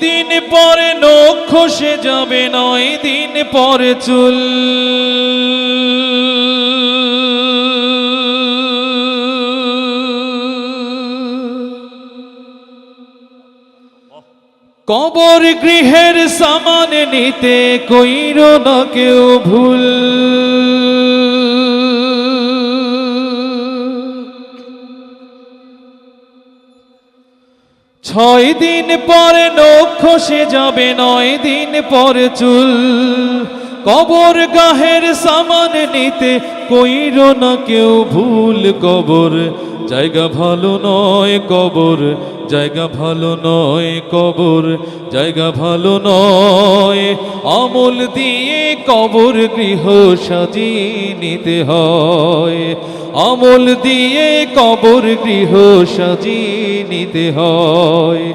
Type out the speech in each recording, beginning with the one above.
দিন পরে নখ খসে যাবে, 9 দিন পরে চুল। কবর গৃহের সামান নিতে কইরো না কেউ ভুল। 6 দিন পরে নখ খসে যাবে, 9 দিন পরে চুল। কবর গাহের সামান নিতে কইরো না কেউ ভুল। কবর জায়গা ভালো নয়, কবর জায়গা ভালো নয়, কবর জায়গা ভালো নয়। আমল দিয়ে কবর গৃহ সাজিয়ে নিতে হয়, আমল দিয়ে কবর গৃহ সাজিয়ে নিতে হয়।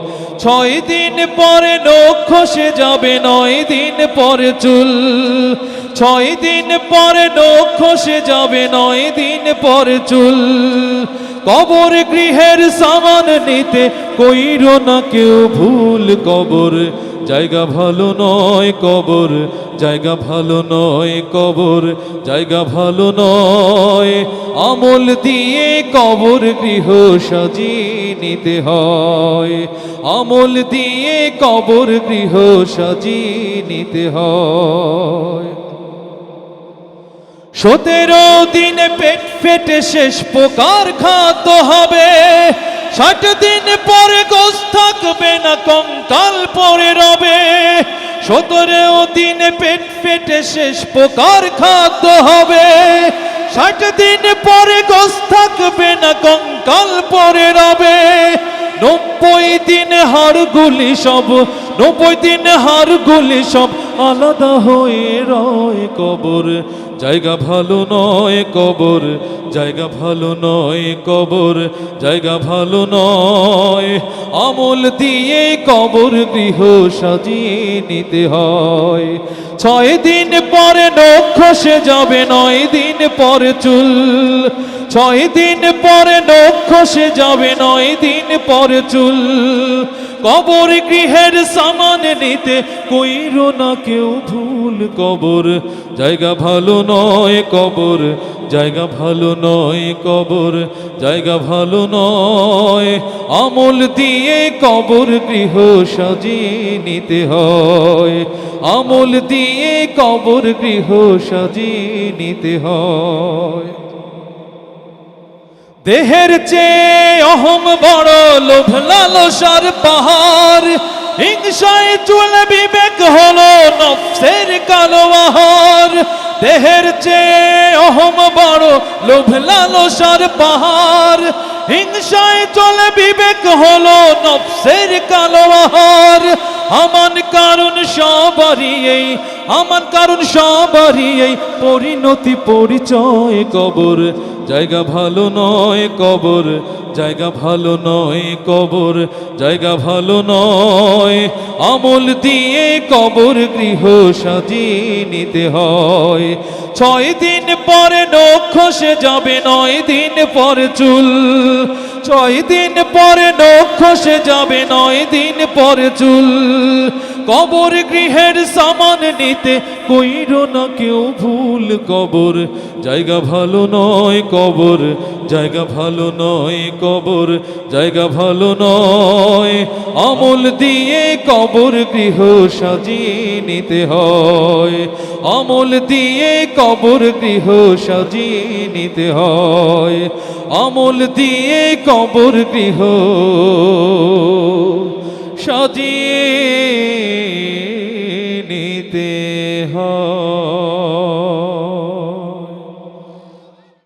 6 দিন পরে নখ খসে যাবে, 9 দিন পরে চুল। 6 দিন পরে নখ খসে যাবে, 9 দিন পরে চুল। কবর গৃহের সামান নিতে কইরো না কেউ ভুল। কবর জায়গা ভালো নয়, কবর জায়গা ভালো নয়, কবর জায়গা ভালো নয়। আমল দিয়ে কবর গৃহ সাজিয়ে নিতে হয়, আমল দিয়ে কবর গৃহ সাজিয়ে নিতে হয়। 17 দিনে পেট ফেটে শেষ প্রকার খাদ্য হবে। 60 দিন পরে গোশত থাকবে না, কঙ্কাল পরে রবে। 17 দিনে পেট ফেটে শেষ প্রকার খাদ্য হবে। 60 দিন পরে গোশত থাকবে না, কঙ্কাল পরে রবে। 90 দিন হাড়গুলি সব, 90 দিন হাড়গুলি সব আলাদা হয়ে রয়। কবর জায়গা ভালো নয়, কবর জায়গা ভালো নয়, কবর জায়গা ভালো নয়। আমল দিয়ে কবর গৃহ সাজিয়ে নিতে হয়। 6 দিন পরে নখ খসে যাবে, 9 দিন পরে চুল। 6 দিন পরে নখ খসে যাবে, 9 দিন পরে চুল। কবর গৃহের সামান নিতে কইরো না কেউ ভুল। কবর জায়গা ভালো নয়, কবর জায়গা ভালো নয়, কবর জায়গা ভালো নয়। আমল দিয়ে কবর গৃহ সাজিয়ে নিতে হয়, আমল দিয়ে কবর গৃহ সাজিয়ে নিতে হয়। দেহের চেয়ে অহম বড়, লোভ লালসার পাহাড়। হিংসায় চুল বিবেক হলো নফসের কালো আহার। দেহের চেয়ে অহম বড়, লোভ লালসার পাহাড়। হিংসায় চল বিবেক হলো নফসের কালো আহার। আমান কারণ সবারই এই, আমান কারণ সবারই এই পরিণতি পরিচয়। কবর জায়গা ভালো নয়, কবর জায়গা ভালো নয়, কবর জায়গা ভালো নয়। আমল দিয়ে কবর গৃহ সাজিয়ে নিতে হয়। 6 দিন পরে নখ খসে যাবে, 9 দিন পরে চুল। 6 দিন পরে নখ খসে যাবে, 9 দিন পরে চুল। কবর গৃহের সামান নিতে কইরো না কেউ ভুল। কবর জায়গা ভালো নয়, কবর জায়গা ভালো নয়, কবর জায়গা ভালো নয়। আমল দিয়ে কবর গৃহ সাজিয়ে নিতে হয়, আমল দিয়ে কবর গৃহ সাজিয়ে নিতে হয়, আমল দিয়ে কবর গৃহ সাজিয়ে নিতে হয়।